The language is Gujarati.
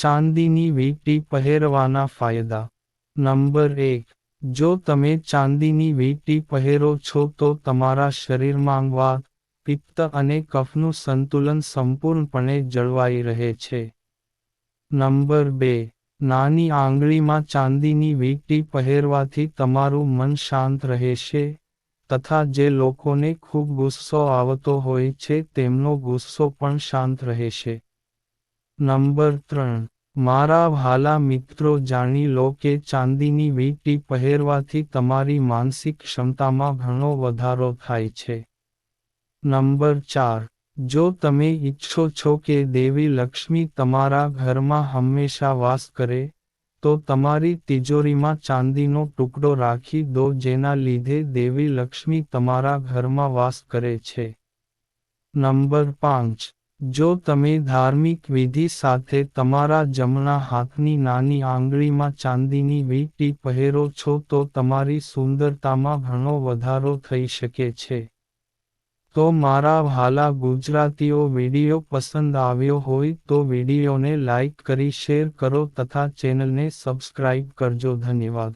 ચાંદીની વીંટી પહેરવાના ફાયદા. નંબર 1. જો તમે ચાંદીની વીંટી પહેરો છો તો તમારા શરીરમાં વાત, પિત્ત અને કફનું સંતુલન સંપૂર્ણપણે જળવાઈ રહે છે. નંબર 2. નાની આંગળીમાં ચાંદીની વીંટી પહેરવાથી તમારું મન શાંત રહેશે, તથા જે લોકોને ખૂબ ગુસ્સો આવતો હોય છે તેમનો ગુસ્સો પણ શાંત રહેશે. નંબર 3. મારા વહાલા મિત્રો, જાણી લો કે ચાંદીની વીંટી પહેરવાથી તમારી માનસિક ક્ષમતામાં ઘણો વધારો થાય છે. નંબર 4. જો તમે ઈચ્છો છો કે દેવી લક્ષ્મી તમારા ઘરમાં હંમેશા વાસ કરે, તો તમારી તિજોરીમાં ચાંદીનો ટુકડો રાખી દો, જેના લીધે દેવી લક્ષ્મી તમારા ઘરમાં વાસ કરે છે. નંબર 5. જો તમે ધાર્મિક વિધિ સાથે તમારા જમણા હાથની નાની આંગળીમાં ચાંદીની વીંટી પહેરો છો તો તમારી સુંદરતામાં ઘણો વધારો થઈ શકે છે. તો મારા વહાલા ગુજરાતીઓ, વિડિયો પસંદ આવ્યો હોય તો વિડિયોને લાઇક કરી શેર કરો તથા ચેનલને સબસ્ક્રાઇબ કરજો. ધન્યવાદ.